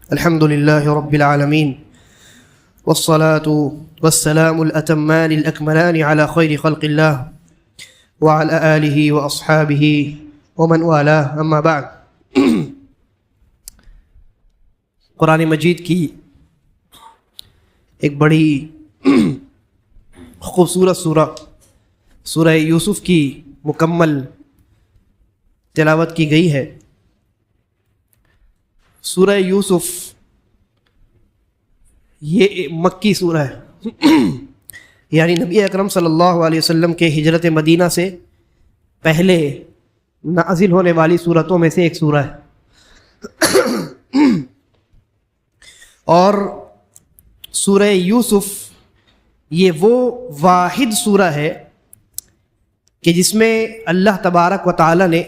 الحمد لله رب العالمين والصلاة والسلام الأتمان الأكملان على خير خلق الله وعلى آله وأصحابه ومن والاه أما بعد. قرآن مجید کی ایک بڑی خوبصورت سورہ یوسف کی مکمل تلاوت کی گئی ہے. سورہ یوسف یہ مکی سورہ ہے، یعنی نبی اکرم صلی اللہ علیہ وسلم کے ہجرت مدینہ سے پہلے نازل ہونے والی سورتوں میں سے ایک سورہ ہے. اور سورہ یوسف یہ وہ واحد سورہ ہے کہ جس میں اللہ تبارک و تعالی نے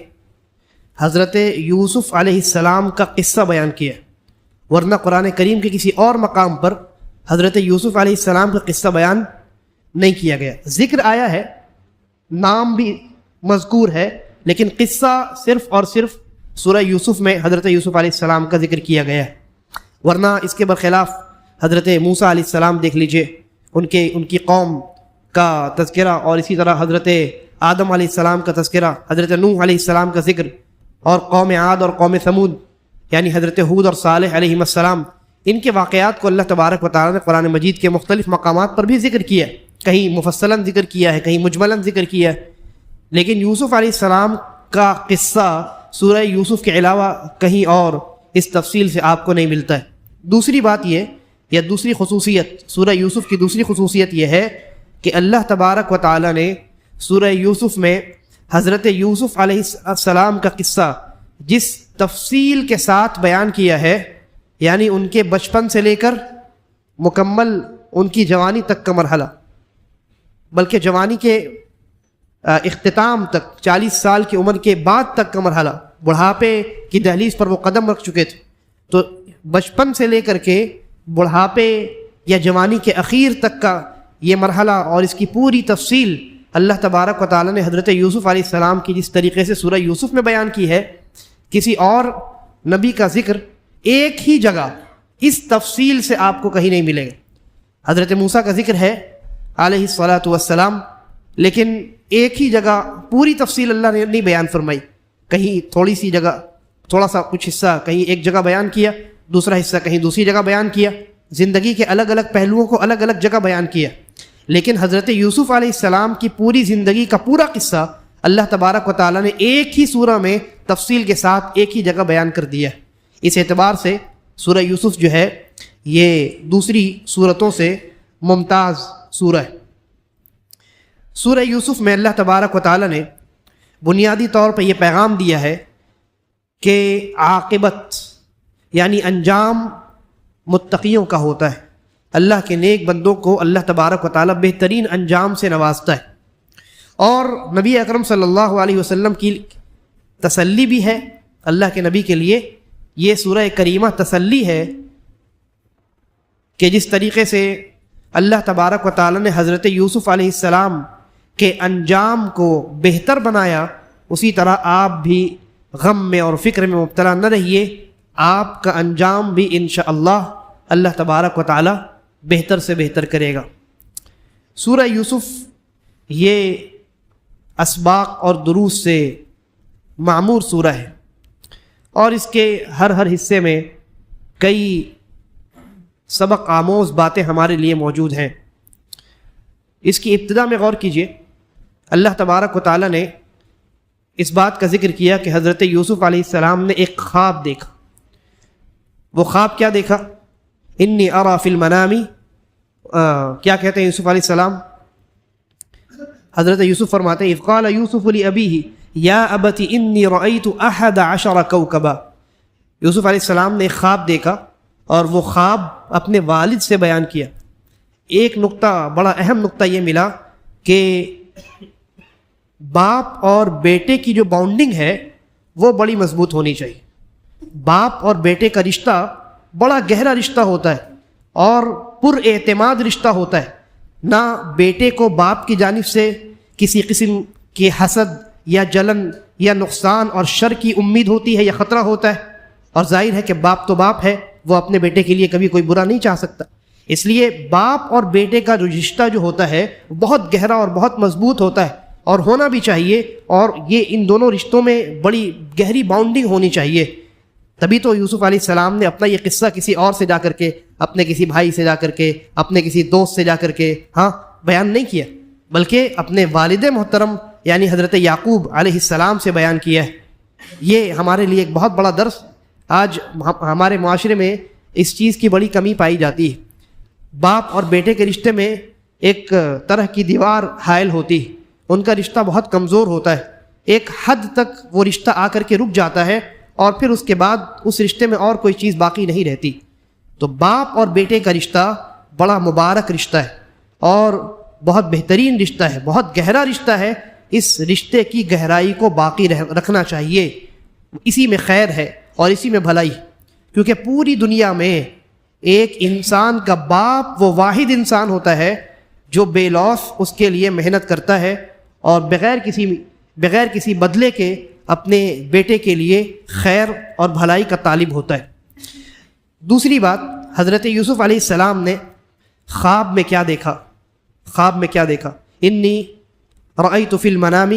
حضرت یوسف علیہ السلام کا قصہ بیان کیا، ورنہ قرآن کریم کے کسی اور مقام پر حضرت یوسف علیہ السلام کا قصہ بیان نہیں کیا گیا. ذکر آیا ہے، نام بھی مذکور ہے، لیکن قصہ صرف اور صرف سورہ یوسف میں حضرت یوسف علیہ السلام کا ذکر کیا گیا ہے. ورنہ اس کے برخلاف حضرت موسیٰ علیہ السلام دیکھ لیجئے، ان کی قوم کا تذکرہ، اور اسی طرح حضرت آدم علیہ السلام کا تذکرہ، حضرت نوح علیہ السلام کا ذکر، اور قوم عاد اور قوم ثمود یعنی حضرت ہود اور صالح علیہ السلام، ان کے واقعات کو اللہ تبارک و تعالی نے قرآن مجید کے مختلف مقامات پر بھی ذکر کیا ہے. کہیں مفصلاً ذکر کیا ہے، کہیں مجملاً ذکر کیا ہے، لیکن یوسف علیہ السلام کا قصہ سورہ یوسف کے علاوہ کہیں اور اس تفصیل سے آپ کو نہیں ملتا ہے. دوسری بات یہ، یا دوسری خصوصیت، سورہ یوسف کی دوسری خصوصیت یہ ہے کہ اللہ تبارک و تعالی نے سورہ یوسف میں حضرت یوسف علیہ السلام کا قصہ جس تفصیل کے ساتھ بیان کیا ہے، یعنی ان کے بچپن سے لے کر مکمل ان کی جوانی تک کا مرحلہ، بلکہ جوانی کے اختتام تک 40 سال کی عمر کے بعد تک کا مرحلہ، بڑھاپے کی دہلیز پر وہ قدم رکھ چکے تھے، تو بچپن سے لے کر کے بڑھاپے یا جوانی کے اخیر تک کا یہ مرحلہ اور اس کی پوری تفصیل اللہ تبارک و تعالی نے حضرت یوسف علیہ السلام کی جس طریقے سے سورہ یوسف میں بیان کی ہے، کسی اور نبی کا ذکر ایک ہی جگہ اس تفصیل سے آپ کو کہیں نہیں ملے گا. حضرت موسیٰ کا ذکر ہے علیہ الصلاۃ والسلام، لیکن ایک ہی جگہ پوری تفصیل اللہ نے نہیں بیان فرمائی، کہیں تھوڑی سی جگہ تھوڑا سا کچھ حصہ کہیں ایک جگہ بیان کیا، دوسرا حصہ کہیں دوسری جگہ بیان کیا، زندگی کے الگ الگ پہلوؤں کو الگ الگ جگہ بیان کیا. لیکن حضرت یوسف علیہ السلام کی پوری زندگی کا پورا قصہ اللہ تبارک و تعالی نے ایک ہی سورہ میں تفصیل کے ساتھ ایک ہی جگہ بیان کر دیا. اس اعتبار سے سورہ یوسف جو ہے یہ دوسری سورتوں سے ممتاز سورہ ہے. سورہ یوسف میں اللہ تبارک و تعالی نے بنیادی طور پر یہ پیغام دیا ہے کہ عاقبت یعنی انجام متقیوں کا ہوتا ہے. اللہ کے نیک بندوں کو اللہ تبارک و تعالی بہترین انجام سے نوازتا ہے، اور نبی اکرم صلی اللہ علیہ وسلم کی تسلی بھی ہے. اللہ کے نبی کے لیے یہ سورہ کریمہ تسلی ہے کہ جس طریقے سے اللہ تبارک و تعالی نے حضرت یوسف علیہ السلام کے انجام کو بہتر بنایا، اسی طرح آپ بھی غم میں اور فکر میں مبتلا نہ رہیے، آپ کا انجام بھی انشاءاللہ اللہ تبارک و تعالی بہتر سے بہتر کرے گا. سورہ یوسف یہ اسباق اور دروس سے معمور سورہ ہے، اور اس کے ہر حصے میں کئی سبق آموز باتیں ہمارے لیے موجود ہیں. اس کی ابتدا میں غور کیجئے، اللہ تبارک و تعالی نے اس بات کا ذکر کیا کہ حضرت یوسف علیہ السلام نے ایک خواب دیکھا. وہ خواب کیا دیکھا؟ انی ارا فی المنام، کیا کہتے ہیں یوسف علیہ السلام؟ حضرت یوسف فرماتے ہیں اذ قال یوسف لابیہ یا ابت انی رأیت 11 کوکبا. یوسف علیہ السلام نے ایک خواب دیکھا اور وہ خواب اپنے والد سے بیان کیا. ایک نقطہ، بڑا اہم نقطہ یہ ملا کہ باپ اور بیٹے کی جو باؤنڈنگ ہے وہ بڑی مضبوط ہونی چاہیے. باپ اور بیٹے کا رشتہ بڑا گہرا رشتہ ہوتا ہے اور پر اعتماد رشتہ ہوتا ہے. نہ بیٹے کو باپ کی جانب سے کسی قسم کے حسد یا جلن یا نقصان اور شر کی امید ہوتی ہے یا خطرہ ہوتا ہے، اور ظاہر ہے کہ باپ تو باپ ہے، وہ اپنے بیٹے کے لیے کبھی کوئی برا نہیں چاہ سکتا. اس لیے باپ اور بیٹے کا جو رشتہ جو ہوتا ہے بہت گہرا اور بہت مضبوط ہوتا ہے اور ہونا بھی چاہیے, اور یہ ان دونوں رشتوں میں بڑی گہری باؤنڈنگ ہونی چاہیے. تبھی تو یوسف علیہ السلام نے اپنا یہ قصہ کسی اور سے جا کر کے, اپنے کسی بھائی سے جا کر کے, اپنے کسی دوست سے جا کر کے بیان نہیں کیا, بلکہ اپنے والد محترم یعنی حضرت یعقوب علیہ السلام سے بیان کیا ہے. یہ ہمارے لیے ایک بہت بڑا درس. آج ہمارے معاشرے میں اس چیز کی بڑی کمی پائی جاتی ہے. باپ اور بیٹے کے رشتے میں ایک طرح کی دیوار حائل ہوتی ہے, ان کا رشتہ بہت کمزور ہوتا ہے. ایک حد تک وہ رشتہ آ کر کے رک جاتا ہے اور پھر اس کے بعد اس رشتے میں اور کوئی چیز باقی نہیں رہتی. تو باپ اور بیٹے کا رشتہ بڑا مبارک رشتہ ہے اور بہت بہترین رشتہ ہے, بہت گہرا رشتہ ہے. اس رشتے کی گہرائی کو باقی رکھنا چاہیے. اسی میں خیر ہے اور اسی میں بھلائی, کیونکہ پوری دنیا میں ایک انسان کا باپ وہ واحد انسان ہوتا ہے جو بے لوث اس کے لیے محنت کرتا ہے اور بغیر کسی بدلے کے اپنے بیٹے کے لیے خیر اور بھلائی کا طالب ہوتا ہے. دوسری بات, حضرت یوسف علیہ السلام نے خواب میں کیا دیکھا؟ انی رأیت فی المنام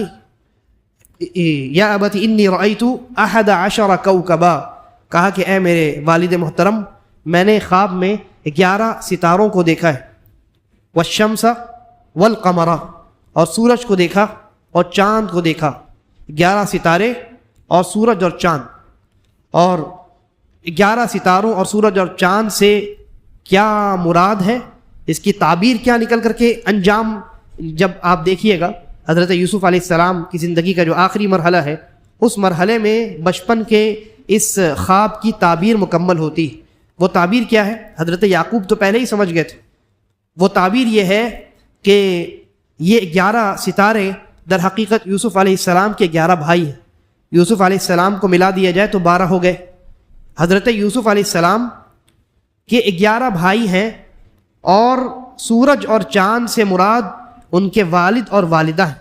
یا ابت انی رأیت 11 کوکبا. کہا کہ اے میرے والد محترم, میں نے خواب میں 11 ستاروں کو دیکھا ہے. والشمس والقمر, اور سورج کو دیکھا اور چاند کو دیکھا. 11 ستارے اور سورج اور چاند. اور 11 ستاروں اور سورج اور چاند سے کیا مراد ہے, اس کی تعبیر کیا نکل کر کے انجام, جب آپ دیکھیے گا حضرت یوسف علیہ السلام کی زندگی کا جو آخری مرحلہ ہے, اس مرحلے میں بچپن کے اس خواب کی تعبیر مکمل ہوتی. وہ تعبیر کیا ہے؟ حضرت یعقوب تو پہلے ہی سمجھ گئے تھے. وہ تعبیر یہ ہے کہ یہ 11 ستارے در حقیقت یوسف علیہ السلام کے 11 بھائی ہیں. یوسف علیہ السلام کو ملا دیا جائے تو 12 ہو گئے. حضرت یوسف علیہ السلام کے 11 بھائی ہیں اور سورج اور چاند سے مراد ان کے والد اور والدہ ہیں.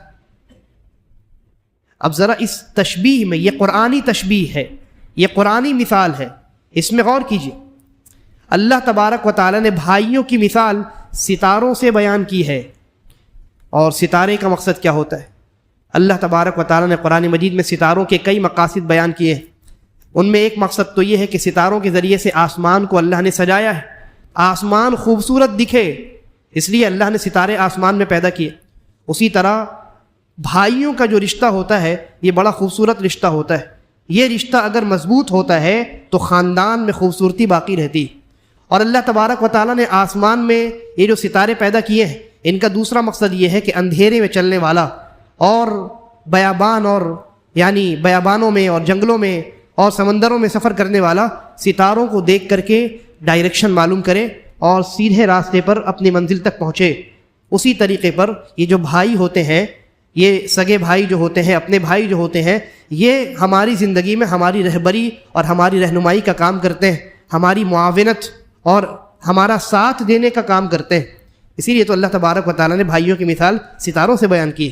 اب ذرا اس تشبیہ میں, یہ قرآنی تشبیہ ہے, یہ قرآنی مثال ہے, اس میں غور کیجیے. اللہ تبارک و تعالی نے بھائیوں کی مثال ستاروں سے بیان کی ہے. اور ستارے کا مقصد کیا ہوتا ہے؟ اللہ تبارک و تعالی نے قرآن مجید میں ستاروں کے کئی مقاصد بیان کیے ہیں. ان میں ایک مقصد تو یہ ہے کہ ستاروں کے ذریعے سے آسمان کو اللہ نے سجایا ہے, آسمان خوبصورت دکھے, اس لیے اللہ نے ستارے آسمان میں پیدا کیے. اسی طرح بھائیوں کا جو رشتہ ہوتا ہے یہ بڑا خوبصورت رشتہ ہوتا ہے. یہ رشتہ اگر مضبوط ہوتا ہے تو خاندان میں خوبصورتی باقی رہتی. اور اللہ تبارک و تعالیٰ نے آسمان میں یہ جو ستارے پیدا کیے ہیں, ان کا دوسرا مقصد یہ ہے کہ اندھیرے میں چلنے والا اور بیابانوں میں اور جنگلوں میں اور سمندروں میں سفر کرنے والا ستاروں کو دیکھ کر کے ڈائریکشن معلوم کرے اور سیدھے راستے پر اپنی منزل تک پہنچے. اسی طریقے پر یہ جو بھائی ہوتے ہیں, یہ سگے بھائی جو ہوتے ہیں, اپنے بھائی جو ہوتے ہیں, یہ ہماری زندگی میں ہماری رہبری اور ہماری رہنمائی کا کام کرتے ہیں, ہماری معاونت اور ہمارا ساتھ دینے کا کام کرتے ہیں. اسی لیے تو اللہ تبارک و تعالیٰ نے بھائیوں کی مثال ستاروں سے بیان کی.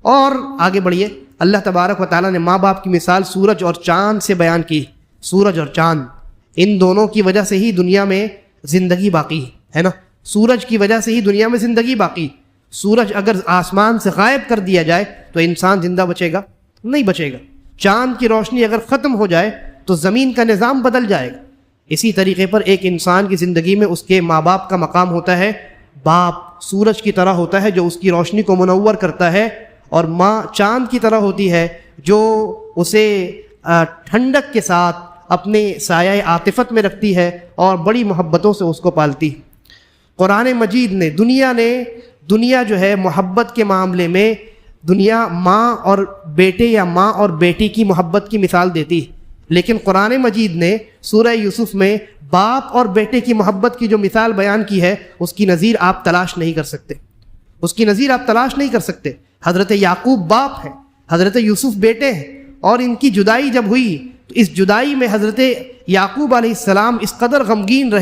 اور آگے بڑھیے, اللہ تبارک و تعالیٰ نے ماں باپ کی مثال سورج اور چاند سے بیان کی. سورج اور چاند, ان دونوں کی وجہ سے ہی دنیا میں زندگی باقی ہے نا. سورج کی وجہ سے ہی دنیا میں زندگی باقی. سورج اگر آسمان سے غائب کر دیا جائے تو انسان زندہ بچے گا؟ نہیں بچے گا. چاند کی روشنی اگر ختم ہو جائے تو زمین کا نظام بدل جائے گا. اسی طریقے پر ایک انسان کی زندگی میں اس کے ماں باپ کا مقام ہوتا ہے. باپ سورج کی طرح ہوتا ہے جو اس کی روشنی کو منور کرتا ہے, اور ماں چاند کی طرح ہوتی ہے جو اسے ٹھنڈک کے ساتھ اپنے سایہ عاطفت میں رکھتی ہے اور بڑی محبتوں سے اس کو پالتی. قرآن مجید نے دنیا جو ہے محبت کے معاملے میں دنیا ماں اور بیٹے یا ماں اور بیٹی کی محبت کی مثال دیتی, لیکن قرآن مجید نے سورہ یوسف میں باپ اور بیٹے کی محبت کی جو مثال بیان کی ہے اس کی نظیر آپ تلاش نہیں کر سکتے. اس کی نظیر آپ تلاش نہیں کر سکتے. حضرت یعقوب باپ ہیں, حضرت یوسف بیٹے ہیں, اور ان کی جدائی جب ہوئی تو اس جدائی میں حضرت یعقوب علیہ السلام اس قدر غمگین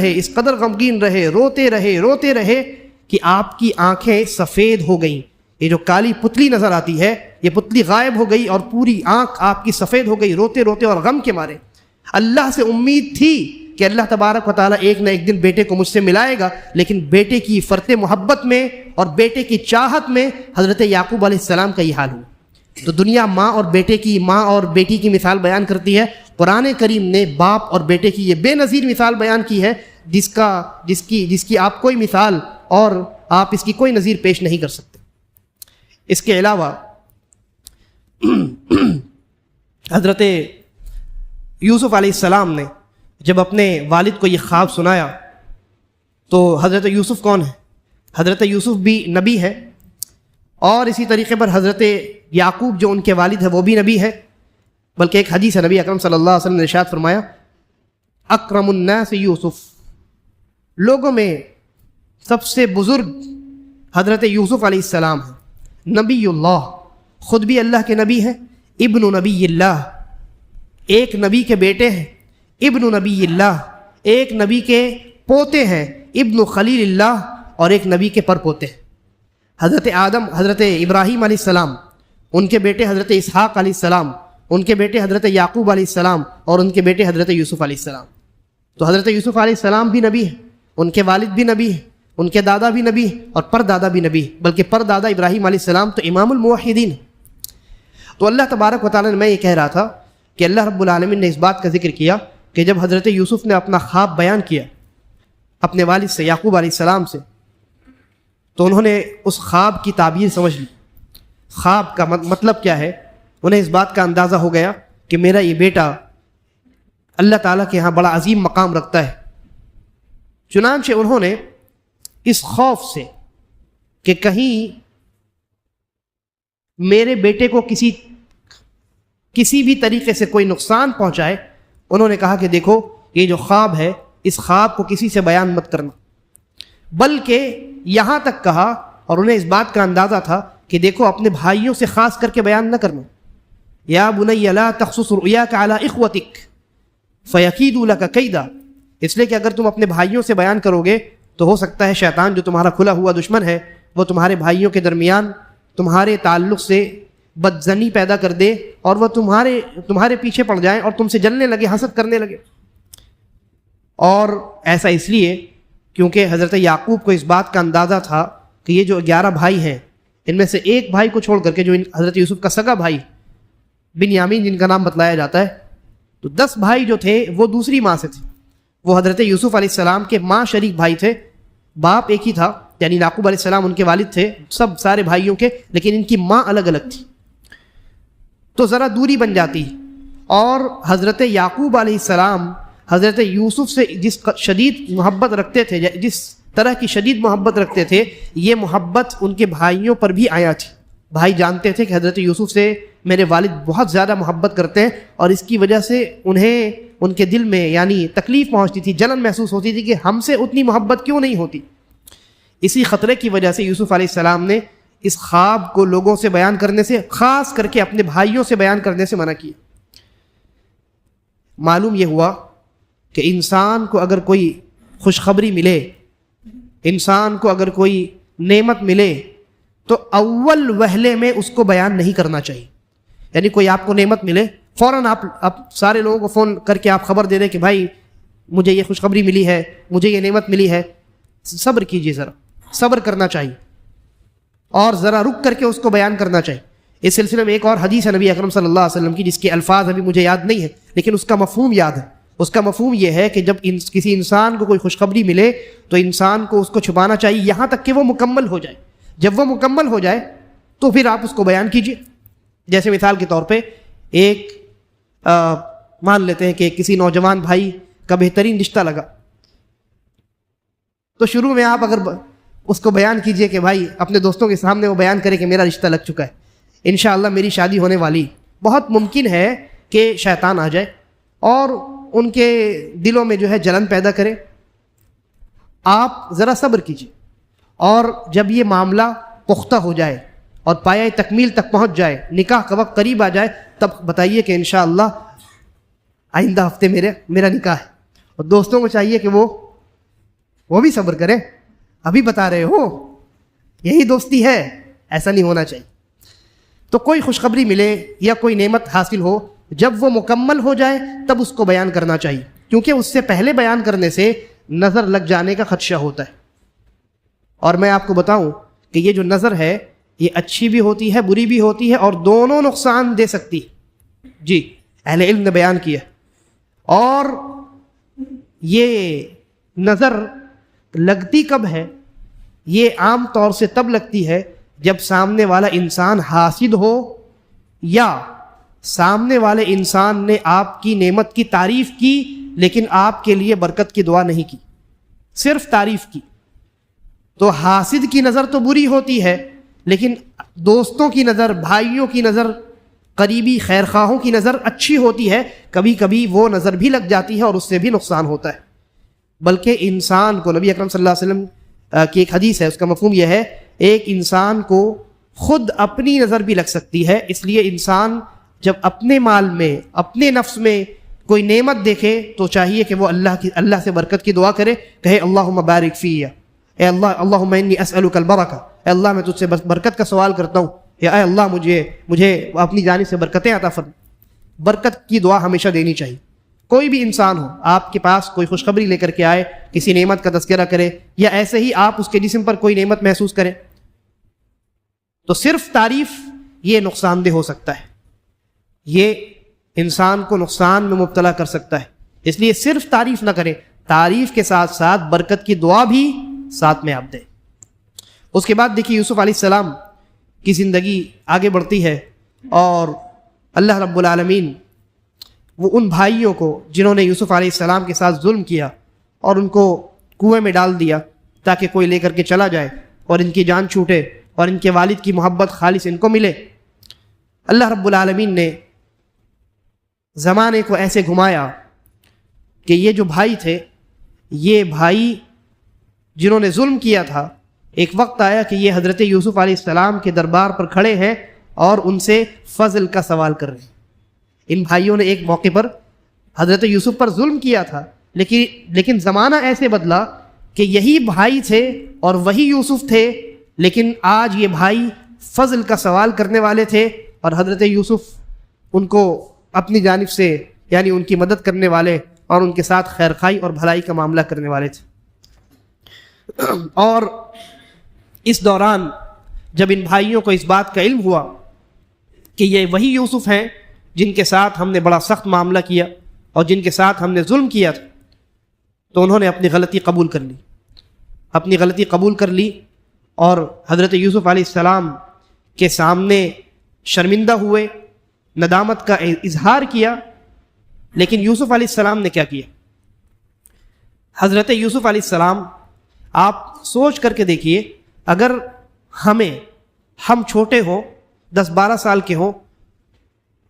رہے, روتے رہے کہ آپ کی آنکھیں سفید ہو گئیں. یہ جو کالی پتلی نظر آتی ہے یہ پتلی غائب ہو گئی اور پوری آنکھ آپ کی سفید ہو گئی, روتے اور غم کے مارے. اللہ سے امید تھی کہ اللہ تبارک و تعالیٰ ایک نہ ایک دن بیٹے کو مجھ سے ملائے گا، لیکن بیٹے کی فرط محبت میں اور بیٹے کی چاہت میں حضرت یعقوب علیہ السلام کا یہ حال ہوا۔ تو دنیا ماں اور بیٹی کی مثال بیان کرتی ہے، قرآن کریم نے باپ اور بیٹے کی یہ بے نظیر مثال بیان کی ہے جس کی آپ کوئی مثال اور آپ اس کی کوئی نظیر پیش نہیں کر سکتے۔ اس کے علاوہ حضرت یوسف علیہ السلام نے جب اپنے والد کو یہ خواب سنایا تو حضرت یوسف کون ہے؟ حضرت یوسف بھی نبی ہے، اور اسی طریقے پر حضرت یعقوب جو ان کے والد ہیں وہ بھی نبی ہے، بلکہ ایک حدیث ہے نبی اکرم صلی اللہ علیہ وسلم نے ارشاد فرمایا اکرم الناس یوسف، لوگوں میں سب سے بزرگ حضرت یوسف علیہ السلام ہیں، نبی اللہ، خود بھی اللہ کے نبی ہیں، ابن نبی اللہ، ایک نبی کے بیٹے ہیں، ابن نبی اللہ، ایک نبی کے پوتے ہیں، ابن خلیل اللہ، اور ایک نبی کے پر پوتے ہیں۔ حضرت آدم، حضرت ابراہیم علیہ السلام، ان کے بیٹے حضرت اسحاق علیہ السلام، ان کے بیٹے حضرت یعقوب علیہ السلام، اور ان کے بیٹے حضرت یوسف علیہ السلام۔ تو حضرت یوسف علیہ السلام بھی نبی ہیں، ان کے والد بھی نبی ہیں، ان کے دادا بھی نبی ہیں، اور پر دادا بھی نبی ہیں، بلکہ پر دادا ابراہیم علیہ السلام تو امام الموحدین ہیں۔ تو اللہ تبارک و تعالیٰ نے، میں یہ کہہ رہا تھا کہ اللہ رب العالمین نے اس بات کا ذکر کیا کہ جب حضرت یوسف نے اپنا خواب بیان کیا اپنے والد سے، یعقوب علیہ السلام سے، تو انہوں نے اس خواب کی تعبیر سمجھ لی، خواب کا مطلب کیا ہے، انہیں اس بات کا اندازہ ہو گیا کہ میرا یہ بیٹا اللہ تعالیٰ کے ہاں بڑا عظیم مقام رکھتا ہے۔ چنانچہ انہوں نے اس خوف سے کہ کہیں میرے بیٹے کو کسی بھی طریقے سے کوئی نقصان پہنچائے، انہوں نے کہا کہ دیکھو یہ جو خواب ہے اس خواب کو کسی سے بیان مت کرنا، بلکہ یہاں تک کہا، اور انہیں اس بات کا اندازہ تھا کہ دیکھو اپنے بھائیوں سے خاص کر کے بیان نہ کرنا، یا بنی لا تقصص رؤیاک علی اخوتک فیکیدوا لک کیدا، اس لیے کہ اگر تم اپنے بھائیوں سے بیان کرو گے تو ہو سکتا ہے شیطان جو تمہارا کھلا ہوا دشمن ہے وہ تمہارے بھائیوں کے درمیان تمہارے تعلق سے بدظنی پیدا کر دے، اور وہ تمہارے پیچھے پڑ جائیں اور تم سے جلنے لگے، حسد کرنے لگے۔ اور ایسا اس لیے کیونکہ حضرت یعقوب کو اس بات کا اندازہ تھا کہ یہ جو 11 بھائی ہیں ان میں سے ایک بھائی کو چھوڑ کر کے، جو حضرت یوسف کا سگا بھائی بنیامین جن کا نام بتلایا جاتا ہے، تو 10 بھائی جو تھے وہ دوسری ماں سے تھے، وہ حضرت یوسف علیہ السلام کے ماں شریک بھائی تھے، باپ ایک ہی تھا، یعنی یعقوب علیہ السلام ان کے والد تھے سارے بھائیوں کے، لیکن ان کی ماں الگ الگ تھی، تو ذرا دوری بن جاتی۔ اور حضرت یعقوب علیہ السلام حضرت یوسف سے جس شدید محبت رکھتے تھے، جس طرح کی شدید محبت رکھتے تھے، یہ محبت ان کے بھائیوں پر بھی آیا تھی۔ بھائی جانتے تھے کہ حضرت یوسف سے میرے والد بہت زیادہ محبت کرتے ہیں، اور اس کی وجہ سے انہیں ان کے دل میں یعنی تکلیف پہنچتی تھی، جلن محسوس ہوتی تھی کہ ہم سے اتنی محبت کیوں نہیں ہوتی۔ اسی خطرے کی وجہ سے یوسف علیہ السلام نے اس خواب کو لوگوں سے بیان کرنے سے، خاص کر کے اپنے بھائیوں سے بیان کرنے سے منع کیا۔ معلوم یہ ہوا کہ انسان کو اگر کوئی خوشخبری ملے، انسان کو اگر کوئی نعمت ملے، تو اول وہلے میں اس کو بیان نہیں کرنا چاہیے۔ یعنی کوئی آپ کو نعمت ملے، فوراً آپ سارے لوگوں کو فون کر کے آپ خبر دے دیں کہ بھائی مجھے یہ خوشخبری ملی ہے، مجھے یہ نعمت ملی ہے۔ صبر کیجیے، ذرا صبر کرنا چاہیے، اور ذرا رک کر کے اس کو بیان کرنا چاہیے۔ اس سلسلے میں ایک اور حدیث ہے نبی اکرم صلی اللہ علیہ وسلم کی، جس کے الفاظ ابھی مجھے یاد نہیں ہے، لیکن اس کا مفہوم یاد ہے۔ اس کا مفہوم یہ ہے کہ جب کسی انسان کو کوئی خوشخبری ملے تو انسان کو اس کو چھپانا چاہیے یہاں تک کہ وہ مکمل ہو جائے۔ جب وہ مکمل ہو جائے تو پھر آپ اس کو بیان کیجیے۔ جیسے مثال کے طور پہ ایک مان لیتے ہیں کہ کسی نوجوان بھائی کا بہترین رشتہ لگا، تو شروع میں آپ اگر اس کو بیان کیجئے کہ بھائی اپنے دوستوں کے سامنے وہ بیان کرے کہ میرا رشتہ لگ چکا ہے، انشاءاللہ میری شادی ہونے والی، بہت ممکن ہے کہ شیطان آ جائے اور ان کے دلوں میں جو ہے جلن پیدا کرے۔ آپ ذرا صبر کیجئے، اور جب یہ معاملہ پختہ ہو جائے اور پایہ تکمیل تک پہنچ جائے، نکاح کا وقت قریب آ جائے، تب بتائیے کہ انشاءاللہ آئندہ ہفتے میرا نکاح ہے۔ اور دوستوں کو چاہیے کہ وہ بھی صبر کریں، ابھی بتا رہے ہو، یہی دوستی ہے، ایسا نہیں ہونا چاہیے۔ تو کوئی خوشخبری ملے یا کوئی نعمت حاصل ہو، جب وہ مکمل ہو جائے تب اس کو بیان کرنا چاہیے۔ کیونکہ اس سے پہلے بیان کرنے سے نظر لگ جانے کا خدشہ ہوتا ہے. اور میں آپ کو بتاؤں کہ یہ جو نظر ہے یہ اچھی بھی ہوتی ہے بری بھی ہوتی ہے اور دونوں نقصان دے سکتی. جی اہل علم نے بیان کیا. اور یہ نظر لگتی کب ہے؟ یہ عام طور سے تب لگتی ہے جب سامنے والا انسان حاسد ہو یا سامنے والے انسان نے آپ کی نعمت کی تعریف کی لیکن آپ کے لیے برکت کی دعا نہیں کی، صرف تعریف کی. تو حاسد کی نظر تو بری ہوتی ہے لیکن دوستوں کی نظر، بھائیوں کی نظر، قریبی خیرخواہوں کی نظر اچھی ہوتی ہے. کبھی کبھی وہ نظر بھی لگ جاتی ہے اور اس سے بھی نقصان ہوتا ہے. بلکہ انسان کو، نبی اکرم صلی اللہ علیہ وسلم کی ایک حدیث ہے، اس کا مفہوم یہ ہے ایک انسان کو خود اپنی نظر بھی لگ سکتی ہے. اس لیے انسان جب اپنے مال میں، اپنے نفس میں کوئی نعمت دیکھے تو چاہیے کہ وہ اللہ سے برکت کی دعا کرے، کہے اللہم بارک فی، اے اللہ اللہم انی اسألک البرکہ، اے اللہ میں تجھ سے برکت کا سوال کرتا ہوں، یا اے اللہ مجھے اپنی جانب سے برکتیں عطا فرما. برکت کی دعا ہمیشہ دینی چاہیے. کوئی بھی انسان ہو، آپ کے پاس کوئی خوشخبری لے کر کے آئے، کسی نعمت کا تذکرہ کرے یا ایسے ہی آپ اس کے جسم پر کوئی نعمت محسوس کریں تو صرف تعریف یہ نقصان دہ ہو سکتا ہے، یہ انسان کو نقصان میں مبتلا کر سکتا ہے. اس لیے صرف تعریف نہ کریں، تعریف کے ساتھ ساتھ برکت کی دعا بھی ساتھ میں آپ دیں. اس کے بعد دیکھیے یوسف علیہ السلام کی زندگی آگے بڑھتی ہے اور اللہ رب العالمین وہ ان بھائیوں کو جنہوں نے یوسف علیہ السلام کے ساتھ ظلم کیا اور ان کو کنویں میں ڈال دیا تاکہ کوئی لے کر کے چلا جائے اور ان کی جان چھوٹے اور ان کے والد کی محبت خالص ان کو ملے، اللہ رب العالمین نے زمانے کو ایسے گھمایا کہ یہ جو بھائی تھے، یہ بھائی جنہوں نے ظلم کیا تھا، ایک وقت آیا کہ یہ حضرت یوسف علیہ السلام کے دربار پر کھڑے ہیں اور ان سے فضل کا سوال کر رہے ہیں. ان بھائیوں نے ایک موقع پر حضرت یوسف پر ظلم کیا تھا لیکن زمانہ ایسے بدلا کہ یہی بھائی تھے اور وہی یوسف تھے، لیکن آج یہ بھائی فضل کا سوال کرنے والے تھے اور حضرت یوسف ان کو اپنی جانب سے یعنی ان کی مدد کرنے والے اور ان کے ساتھ خیرخواہی اور بھلائی کا معاملہ کرنے والے تھے. اور اس دوران جب ان بھائیوں کو اس بات کا علم ہوا کہ یہ وہی یوسف ہیں جن کے ساتھ ہم نے بڑا سخت معاملہ کیا اور جن کے ساتھ ہم نے ظلم کیا تھا، تو انہوں نے اپنی غلطی قبول کر لی اور حضرت یوسف علیہ السلام کے سامنے شرمندہ ہوئے، ندامت کا اظہار کیا. لیکن یوسف علیہ السلام نے کیا کیا؟ حضرت یوسف علیہ السلام، آپ سوچ کر کے دیکھیے، اگر ہم چھوٹے ہوں، 10-12 سال کے ہوں،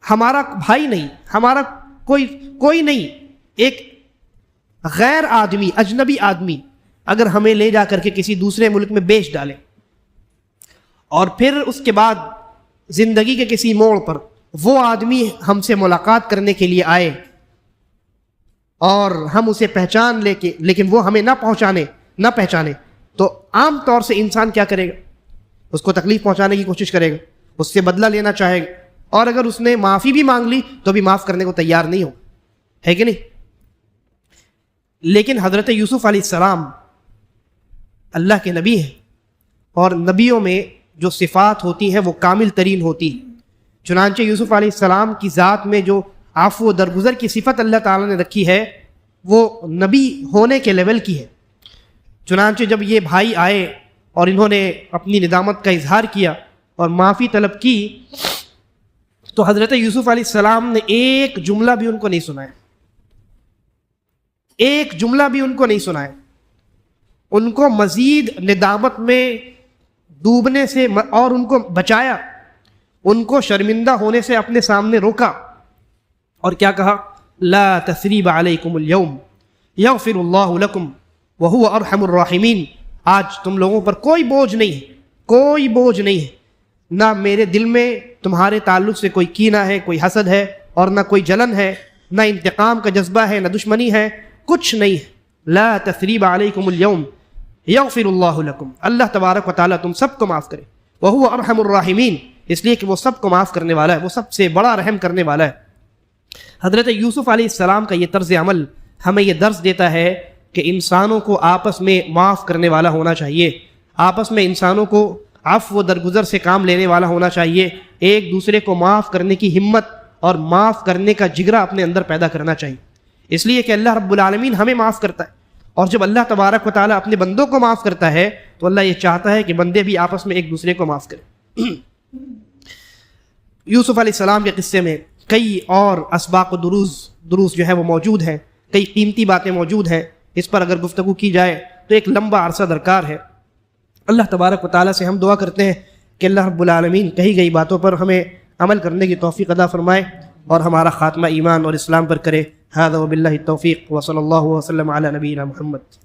ہمارا بھائی نہیں، ہمارا کوئی نہیں، ایک غیر آدمی، اجنبی آدمی اگر ہمیں لے جا کر کے کسی دوسرے ملک میں بیچ ڈالے اور پھر اس کے بعد زندگی کے کسی موڑ پر وہ آدمی ہم سے ملاقات کرنے کے لیے آئے اور ہم اسے پہچان لے کے لیکن وہ ہمیں نہ پہچانے تو عام طور سے انسان کیا کرے گا؟ اس کو تکلیف پہنچانے کی کوشش کرے گا، اس سے بدلہ لینا چاہے گا، اور اگر اس نے معافی بھی مانگ لی تو بھی معاف کرنے کو تیار نہیں ہو، ہے کہ نہیں؟ لیکن حضرت یوسف علیہ السلام اللہ کے نبی ہیں اور نبیوں میں جو صفات ہوتی ہیں وہ کامل ترین ہوتی ہیں. چنانچہ یوسف علیہ السلام کی ذات میں جو عفو و درگزر کی صفت اللہ تعالیٰ نے رکھی ہے وہ نبی ہونے کے لیول کی ہے. چنانچہ جب یہ بھائی آئے اور انہوں نے اپنی ندامت کا اظہار کیا اور معافی طلب کی تو حضرت یوسف علیہ السلام نے ایک جملہ بھی ان کو نہیں سنایا، ان کو مزید ندامت میں ڈوبنے سے اور ان کو بچایا، ان کو شرمندہ ہونے سے اپنے سامنے روکا اور کیا کہا؟ لا تثریب علیکم اليوم یغفر اللہ لکم وہو ارحم الراحمین. آج تم لوگوں پر کوئی بوجھ نہیں ہے، نہ میرے دل میں تمہارے تعلق سے کوئی کینہ ہے، کوئی حسد ہے، اور نہ کوئی جلن ہے، نہ انتقام کا جذبہ ہے، نہ دشمنی ہے، کچھ نہیں ہے. لا تثریب علیکم اليوم یغفر اللہ لکم، اللہ تبارک و تعالیٰ تم سب کو معاف کرے. وہو ارحم الراحمین، اس لیے کہ وہ سب کو معاف کرنے والا ہے، وہ سب سے بڑا رحم کرنے والا ہے. حضرت یوسف علیہ السلام کا یہ طرز عمل ہمیں یہ درس دیتا ہے کہ انسانوں کو آپس میں معاف کرنے والا ہونا چاہیے، آپس میں انسانوں کو عفو و درگزر سے کام لینے والا ہونا چاہیے، ایک دوسرے کو معاف کرنے کی ہمت اور معاف کرنے کا جگرہ اپنے اندر پیدا کرنا چاہیے، اس لیے کہ اللہ رب العالمین ہمیں معاف کرتا ہے، اور جب اللہ تبارک و تعالیٰ اپنے بندوں کو معاف کرتا ہے تو اللہ یہ چاہتا ہے کہ بندے بھی آپس میں ایک دوسرے کو معاف کریں۔ یوسف علیہ السلام کے قصے میں کئی اور اسباق و دروس جو ہے وہ موجود ہیں، کئی قیمتی باتیں موجود ہیں، اس پر اگر گفتگو کی جائے تو ایک لمبا عرصہ درکار ہے۔ اللہ تبارک و تعالیٰ سے ہم دعا کرتے ہیں کہ اللہ رب العالمین کہی گئی باتوں پر ہمیں عمل کرنے کی توفیق عطا فرمائے اور ہمارا خاتمہ ایمان اور اسلام پر کرے۔ ھذا وباللہ التوفیق وصلی اللہ وسلم علی نبینا محمد۔